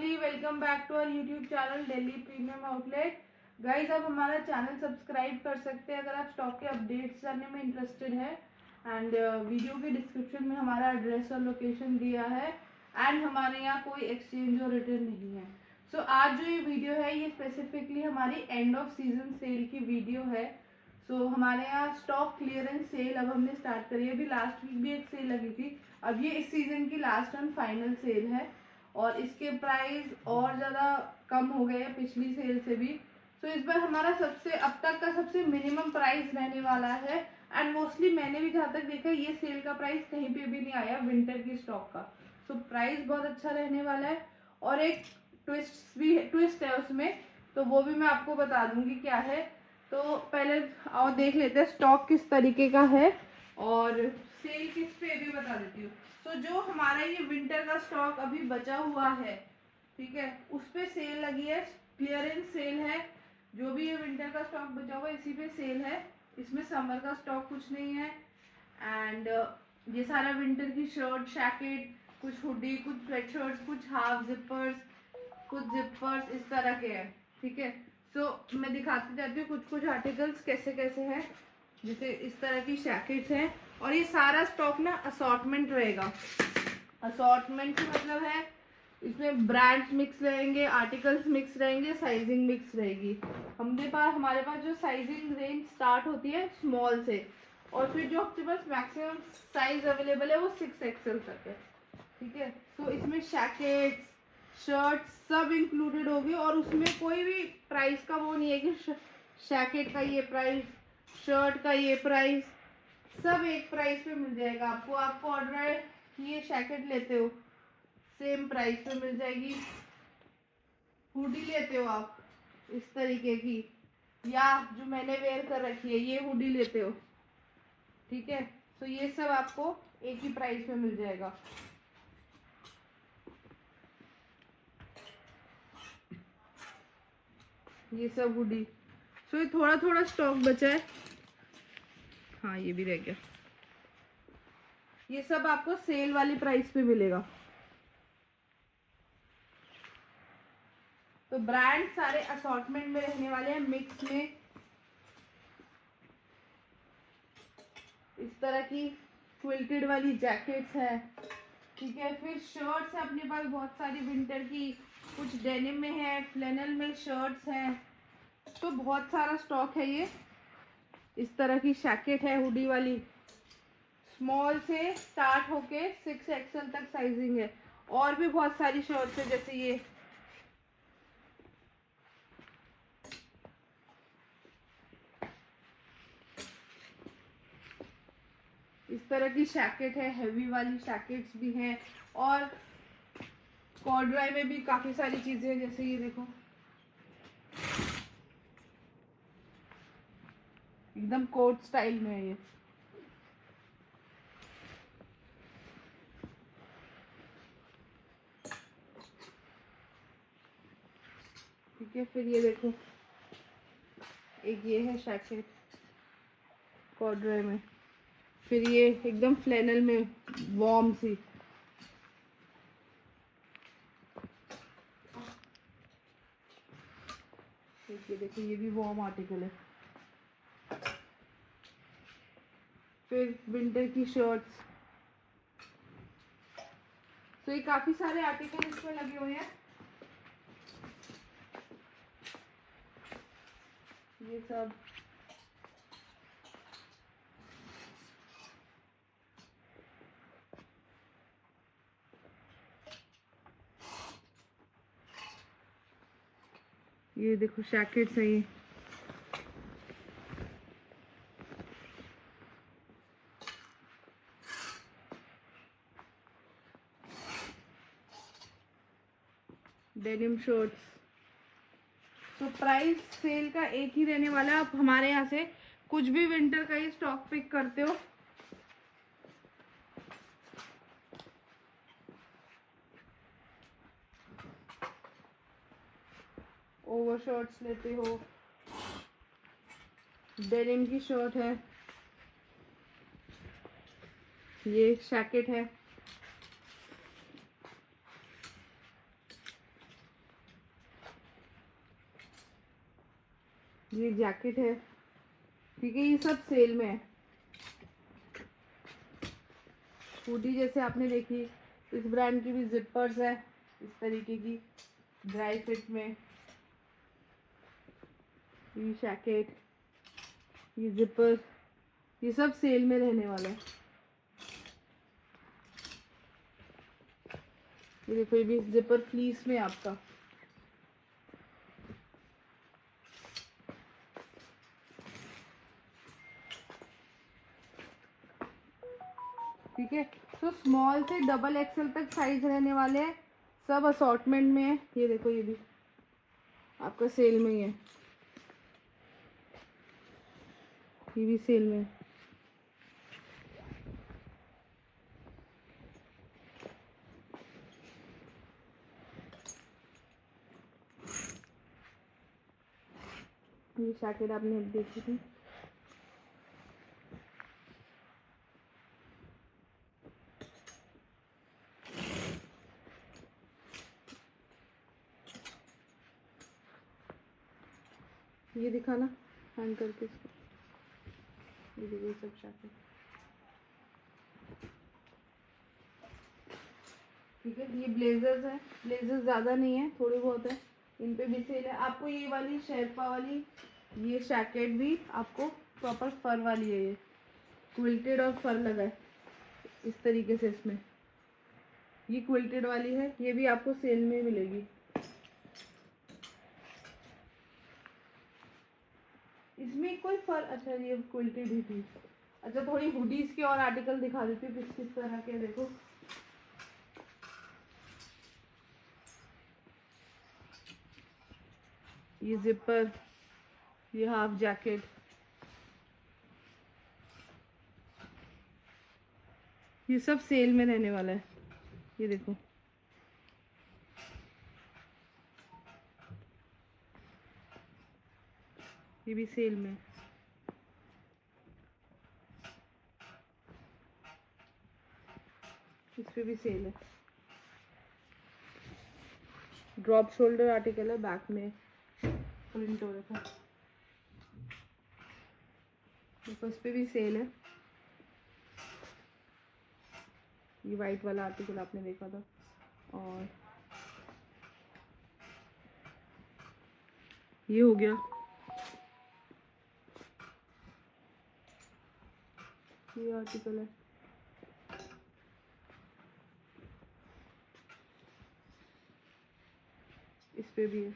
Ji, welcome back to our YouTube channel Delhi premium outlet. Guys, आप हमारा channel subscribe कर सकते हैं अगर आप स्टॉक के अपडेट्स जानने में इंटरेस्टेड है। एंड वीडियो के डिस्क्रिप्शन में हमारा एड्रेस और लोकेशन दिया है। एंड हमारे यहाँ कोई एक्सचेंज और रिटर्न नहीं है। सो आज जो ये वीडियो है ये स्पेसिफिकली हमारी एंड ऑफ सीजन सेल की वीडियो है। सो हमारे यहाँ स्टॉक क्लियरेंस सेल अब हमने स्टार्ट करी है। अभी लास्ट वीक भी एक सेल लगी थी। अब ये इस सीजन की लास्ट एंड फाइनल सेल है और इसके प्राइस और ज़्यादा कम हो गए हैं पिछली सेल से भी। सो इस बार हमारा सबसे अब तक का सबसे मिनिमम प्राइस रहने वाला है। एंड मोस्टली मैंने भी जहाँ तक देखा ये सेल का प्राइस कहीं पे भी नहीं आया विंटर की स्टॉक का। सो प्राइस बहुत अच्छा रहने वाला है और एक ट्विस्ट है उसमें, तो वो भी मैं आपको बता दूंगी क्या है। तो पहले आओ देख लेते हैं स्टॉक किस तरीके का है और सेल किस पे भी बता देती हूँ। तो जो हमारा ये विंटर का स्टॉक अभी बचा हुआ है, ठीक है, उस पे सेल लगी है, क्लियरेंस सेल है। जो भी ये विंटर का स्टॉक बचा हुआ है इसी पे सेल है। इसमें समर का स्टॉक कुछ नहीं है। एंड ये सारा विंटर की शर्ट जैकेट, कुछ हुडी, कुछ स्वेटशर्ट्स, कुछ हाफ जिपर्स, कुछ जिपर्स इस तरह के हैं, ठीक है। सो मैं दिखाती जाती हूँ कुछ कुछ आर्टिकल्स कैसे कैसे हैं। जैसे इस तरह की जैकेट्स हैं और ये सारा स्टॉक ना असॉर्टमेंट रहेगा। असॉर्टमेंट से मतलब है इसमें ब्रांड्स मिक्स रहेंगे, आर्टिकल्स मिक्स रहेंगे, साइजिंग मिक्स रहेगी। हमारे पास जो साइजिंग रेंज स्टार्ट होती है स्मॉल से और फिर जो आपके पास मैक्सिमम साइज अवेलेबल है वो 6XL तक है, ठीक है। सो इसमें जैकेट्स, शर्ट सब इंक्लूडेड होगी और उसमें कोई भी प्राइस का वो नहीं है कि जैकेट का ये प्राइस, शर्ट का ये प्राइस, सब एक प्राइस पे मिल जाएगा आपको। आपको ऑर्डर ये जैकेट लेते हो सेम प्राइस पे मिल जाएगी। हुडी लेते हो आप इस तरीके की, या जो मैंने वेयर कर रखी है ये हुडी लेते हो, ठीक है। तो ये सब आपको एक ही प्राइस में मिल जाएगा। ये सब हुडी। सो ये थोड़ा थोड़ा स्टॉक बचा है। हाँ, ये भी रह गया। ये सब आपको सेल वाली प्राइस पे मिलेगा। तो ब्रांड सारे असॉर्टमेंट में रहने वाले हैं, मिक्स में। इस तरह की क्विल्टेड वाली जैकेट्स है, ठीक है। फिर शर्ट्स है अपने पास बहुत सारी विंटर की, कुछ डेनिम में है, फ्लेनल में शर्ट्स हैं। तो बहुत सारा स्टॉक है ये। इस तरह की जैकेट है हुडी वाली, स्मॉल से स्टार्ट होके 6XL तक साइजिंग है। और भी बहुत सारी शर्ट्स है जैसे ये, इस तरह की जैकेट है, हेवी वाली जैकेट्स भी हैं। और कॉर्डराई में भी काफी सारी चीजें हैं, जैसे ये देखो एकदम कोट स्टाइल में है ये। ठीक है, फिर ये देखो एक ये है जैकेट कॉर्डराई में। फिर ये एकदम फ्लैनल में वार्म सी, ये देखो ये भी वार्म आर्टिकल है। फिर विंटर की शर्ट्स। तो ये काफी सारे आर्टिकल इसमें लगे हुए हैं। ये सब ये देखो जैकेट्स है ये। Denim shirts. तो प्राइस सेल का एक ही रहने वाला है। आप हमारे यहाँ से कुछ भी विंटर का ही स्टॉक पिक करते हो ओवर शर्ट्स लेते हो, डेनिम की शर्ट है, ये जैकेट है, ये जैकेट है, ठीक है, ये सब सेल में है। हुडी जैसे आपने देखी, इस ब्रांड की भी जिपर्स है इस तरीके की ड्राई फिट में। ये जैकेट, ये जिपर, ये सब सेल में रहने वाला है। ये देखो, ये भी जिपर फ्लीस में आपका। ठीक है, तो स्मॉल से डबल एक्सेल तक साइज रहने वाले हैं, सब असॉर्टमेंट में है। ये देखो, ये भी आपका सेल में ही है, ये भी सेल में है। ये जैकेट आपने देखी थी, ये दिखाना हैंग करके इसको। ये देखो, ये सब जैकेट, ठीक है। ये ब्लेजर्स है, ब्लेजर्स ज़्यादा नहीं है, थोड़े बहुत है, इन पे भी सेल है। आपको ये वाली शेरपा वाली ये जैकेट भी आपको प्रॉपर फर वाली है, ये क्विल्टेड और फर लगा है इस तरीके से इसमें। ये क्विल्टेड वाली है, ये भी आपको सेल में मिलेगी। इसमें कोई फर, अच्छा ये क्विल्टेड ही थी। अच्छा, थोड़ी हुडीज के और आर्टिकल दिखा देती हूँ किस किस तरह के। देखो, ये जिपर, ये हाफ जैकेट, ये सब सेल में रहने वाला है। ये देखो, ये भी सेल में। इस पे भी सेल है। ड्रॉप शोल्डर आर्टिकल है, बैक में प्रिंट हो रखा है। इस पे भी सेल है। ये वाइट वाला आर्टिकल आपने देखा था, और ये हो गया, ये आर्टिकल है। इस पे भी है,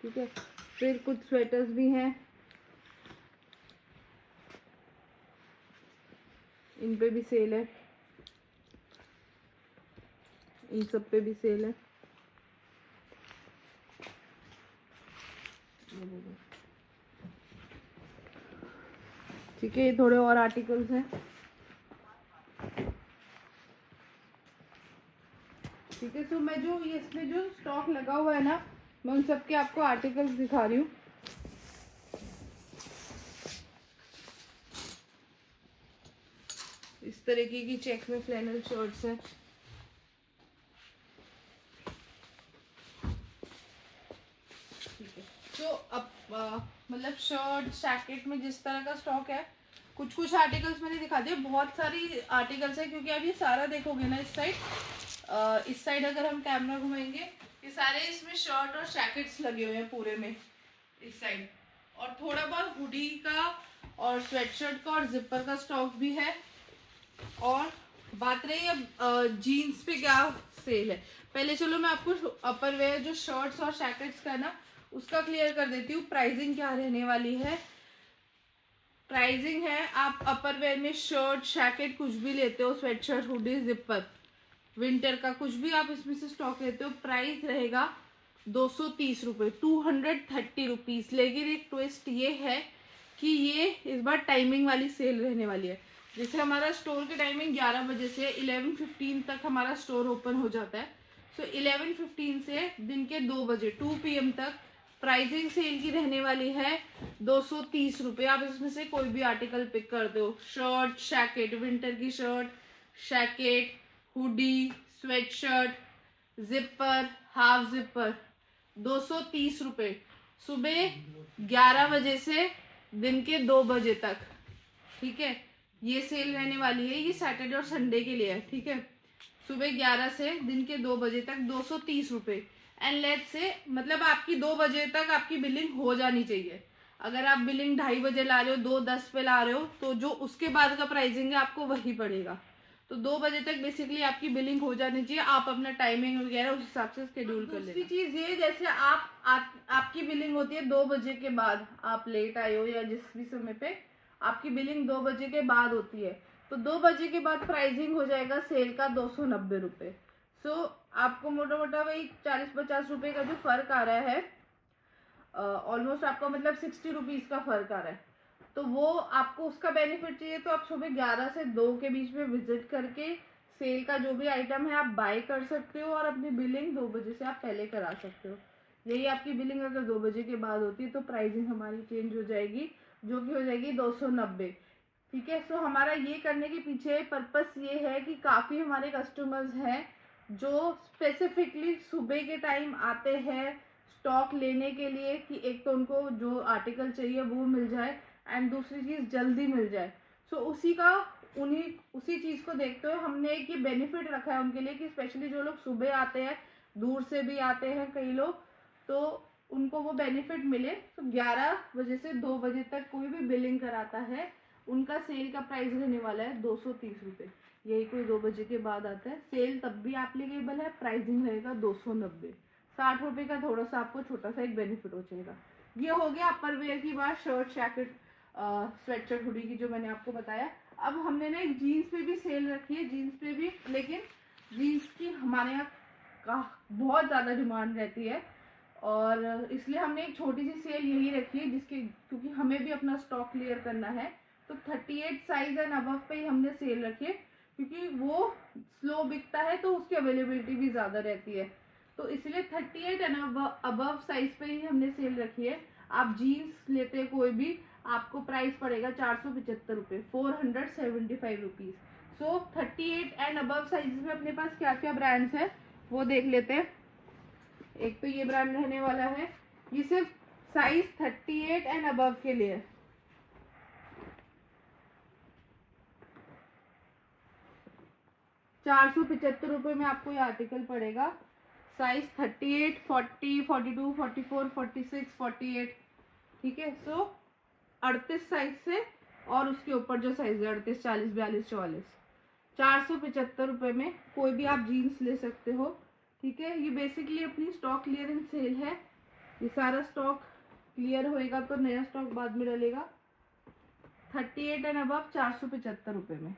ठीक है। फिर कुछ स्वेटर्स भी हैं, इन पे भी सेल है, इन सब पे भी सेल है। ठीक है, ये थोड़े और आर्टिकल्स हैं, ठीक है। तो मैं जो ये इसमें जो स्टॉक लगा हुआ है ना, मैं उन सब के आपको आर्टिकल्स दिखा रही हूँ। इस तरीके की चेक में फ्लैनल शर्ट्स है, ठीक है। तो अब मतलब शर्ट जैकेट में जिस तरह का स्टॉक है, कुछ कुछ आर्टिकल्स मैंने दिखा दिए, बहुत सारी आर्टिकल्स है, क्योंकि अब ये सारा देखोगे ना इस साइड अगर हम कैमरा घुमाएंगे, ये सारे इसमें शर्ट और जैकेट्स लगे हुए हैं पूरे में इस साइड, और थोड़ा बहुत हुडी का और स्वेटशर्ट का और जिपर का स्टॉक भी है। और बात रही अब जीन्स पे क्या सेल है, पहले चलो मैं आपको अपर वेयर जो शर्ट्स और जैकेट्स का है ना उसका क्लियर कर देती हूँ। प्राइसिंग क्या रहने वाली है, प्राइसिंग है, आप अपर वेयर में शर्ट जैकेट कुछ भी लेते हो, स्वेटशर्ट हुडी जिपर विंटर का कुछ भी आप इसमें से स्टॉक लेते हो, प्राइस रहेगा 230 रुपये, 230 रुपीज़। लेकिन एक ट्विस्ट ये है कि ये इस बार टाइमिंग वाली सेल रहने वाली है। जैसे हमारा स्टोर की टाइमिंग 11 बजे से 11:15 तक हमारा स्टोर ओपन हो जाता है, सो 11:15 से दिन के 2 बजे 2 PM तक प्राइसिंग सेल की रहने वाली है 230 रुपये। आप इसमें से कोई भी आर्टिकल पिक कर दो, शर्ट जैकेट, विंटर की shirt jacket, hoodie, sweatshirt, zipper, half zipper, 230 रुपये। सुबह 11 बजे से दिन के 2 बजे तक, ठीक है। ये सेल रहने वाली है, ये सैटरडे और संडे के लिए है, ठीक है। सुबह 11 से दिन के 2 बजे तक 230 रुपये। एंड लेट से मतलब आपकी 2 बजे तक आपकी बिलिंग हो जानी चाहिए। अगर आप बिलिंग 2:30 बजे ला रहे हो, 2:10 पे ला रहे हो, तो जो उसके बाद का प्राइसिंग है आपको वही पड़ेगा। तो 2 बजे तक बेसिकली आपकी बिलिंग हो जानी चाहिए। आप अपना टाइमिंग वगैरह उस हिसाब से शेड्यूल कर लेना। दूसरी चीज़ ये, जैसे आपकी बिलिंग होती है 2 बजे के बाद, आप लेट आए हो या जिस भी समय पे आपकी बिलिंग 2 बजे के बाद होती है, तो 2 बजे के बाद प्राइसिंग हो जाएगा सेल का 290 रुपये। सो आपको मोटा मोटा वही 40-50 रुपये का जो फर्क आ रहा है, ऑलमोस्ट आपका मतलब 60 रुपीज़ का फर्क आ रहा है। तो वो आपको उसका बेनिफिट चाहिए तो आप सुबह 11 से 2 के बीच में विजिट करके सेल का जो भी आइटम है आप बाय कर सकते हो, और अपनी बिलिंग 2 बजे से आप पहले करा सकते हो। यही आपकी बिलिंग अगर 2 बजे के बाद होती है तो प्राइसिंग हमारी चेंज हो जाएगी, जो कि हो जाएगी 290, ठीक है। सो हमारा ये करने के पीछे पर्पस ये है कि काफ़ी हमारे कस्टमर्स हैं जो स्पेसिफिकली सुबह के टाइम आते हैं स्टॉक लेने के लिए, कि एक तो उनको जो आर्टिकल चाहिए वो मिल जाए एंड दूसरी चीज़ जल्दी मिल जाए। सो उसी चीज़ को देखते हुए हमने एक ये बेनिफिट रखा है उनके लिए कि स्पेशली जो लोग सुबह आते हैं, दूर से भी आते हैं कई लोग, तो उनको वो बेनिफिट मिले। तो 11 बजे से 2 बजे तक कोई भी बिलिंग कराता है, उनका सेल का प्राइस रहने वाला है 230 रुपये। यही कोई 2 बजे के बाद आता है, सेल तब भी एप्लीकेबल है, प्राइसिंग रहेगा 290। 60 रुपये का थोड़ा सा आपको छोटा सा एक बेनिफिट हो जाएगा। ये हो गया अपर वेयर की बात, शर्ट जैकेट स्वेटशर्ट हुडी की जो मैंने आपको बताया। अब हमने ना एक जीन्स पे भी सेल रखी है, जीन्स पे भी, लेकिन जीन्स की हमारे यहाँ का बहुत ज़्यादा डिमांड रहती है, और इसलिए हमने एक छोटी सी सेल यही रखी है, जिसके क्योंकि हमें भी अपना स्टॉक क्लियर करना है। तो 38 साइज एंड अबव पे ही हमने सेल रखी है, क्योंकि वो स्लो बिकता है तो उसकी अवेलेबिलिटी भी ज़्यादा रहती है। तो इसलिए 38 एंड अबव साइज पे ही हमने सेल रखी है। आप जीन्स लेते हैं कोई भी, आपको प्राइस पड़ेगा 475 रुपये, 475 rupees. So 38 and above size में अपने पास क्या क्या ब्रांड्स है वो देख लेते हैं। एक तो ये ब्रांड रहने वाला है, ये सिर्फ साइज 38 एंड अबव के लिए। 475 रुपये में आपको ये आर्टिकल पड़ेगा। साइज 38, 40, 42, 44, 46, 48, ठीक है। सो 38 साइज से और उसके ऊपर जो साइज है 38, 40, 42, 44, 475 रुपये में कोई भी आप जीन्स ले सकते हो, ठीक है। ये बेसिकली अपनी स्टॉक क्लियरेंस सेल है। ये सारा स्टॉक क्लियर होएगा तो नया स्टॉक बाद में डलेगा। 38 एंड अबव 475 रुपये में,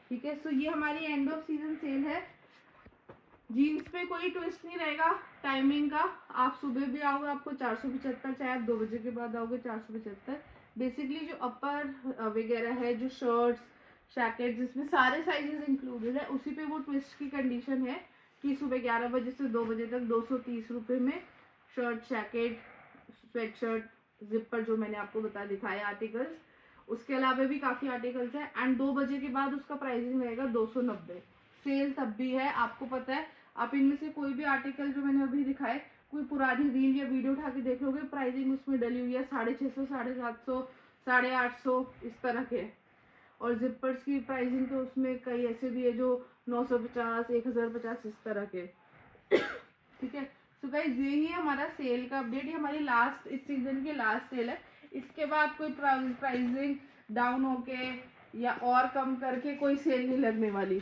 ठीक है। सो ये हमारी एंड ऑफ सीजन सेल है। जीन्स पे कोई ट्विस्ट नहीं रहेगा टाइमिंग का, आप सुबह भी आओगे आपको 475, चाहे आप 2 बजे के बाद आओगे 475। बेसिकली जो अपर वगैरह है, जो शर्ट्स जैकेट जिसमें सारे साइजेस इंक्लूडेड है, उसी पे वो ट्विस्ट की कंडीशन है कि सुबह 11 बजे से 2 बजे तक 230 रुपये में shirt jacket sweat shirt zipper जो मैंने आपको दिखाया आर्टिकल्स, उसके अलावा भी काफ़ी आर्टिकल्स हैं। एंड 2 बजे के बाद उसका प्राइसिंग रहेगा 290। सेल तब भी है, आपको पता है। आप इनमें से कोई भी आर्टिकल जो मैंने अभी दिखाए, कोई पुरानी रील या वीडियो उठा के देख लोगे, प्राइसिंग उसमें डली हुई है 650, 750, 850 इस तरह के। और जिपर्स की प्राइसिंग तो उसमें कई ऐसे भी है जो 950, 1050 इस तरह के, ठीक है। सो गाइस यही है हमारा सेल का अपडेट। ये हमारी लास्ट, इस सीजन की लास्ट सेल है। इसके बाद कोई प्राइसिंग डाउन होके या और कम करके कोई सेल नहीं लगने वाली।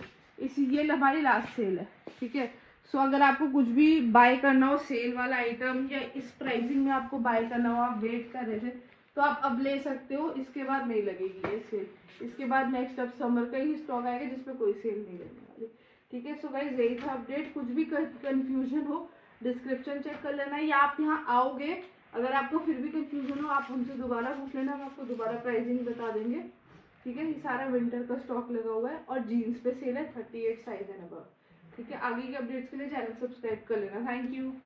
ये हमारी लास्ट सेल है, ठीक है। सो अगर आपको कुछ भी बाय करना हो सेल वाला आइटम, या इस प्राइसिंग में आपको बाय करना हो, आप वेट कर रहे थे, तो आप अब ले सकते हो। इसके बाद नहीं लगेगी ये सेल। इसके बाद नेक्स्ट अब समर का ही स्टॉक आएगा जिसमें कोई सेल नहीं लगने वाली, ठीक है। सो गाइस यही था अपडेट। कुछ भी कंफ्यूजन हो डिस्क्रिप्शन चेक कर लेना, या आप यहाँ आओगे, अगर आपको फिर भी कंफ्यूजन हो आप हमसे दोबारा पूछ लेना, हम आपको दोबारा प्राइसिंग बता देंगे, ठीक है। ये सारा विंटर का स्टॉक लगा हुआ है और जीन्स पे सेल है 38 साइज एंड अबव, ठीक है। आगे के अपडेट्स के लिए चैनल सब्सक्राइब कर लेना। Thank you.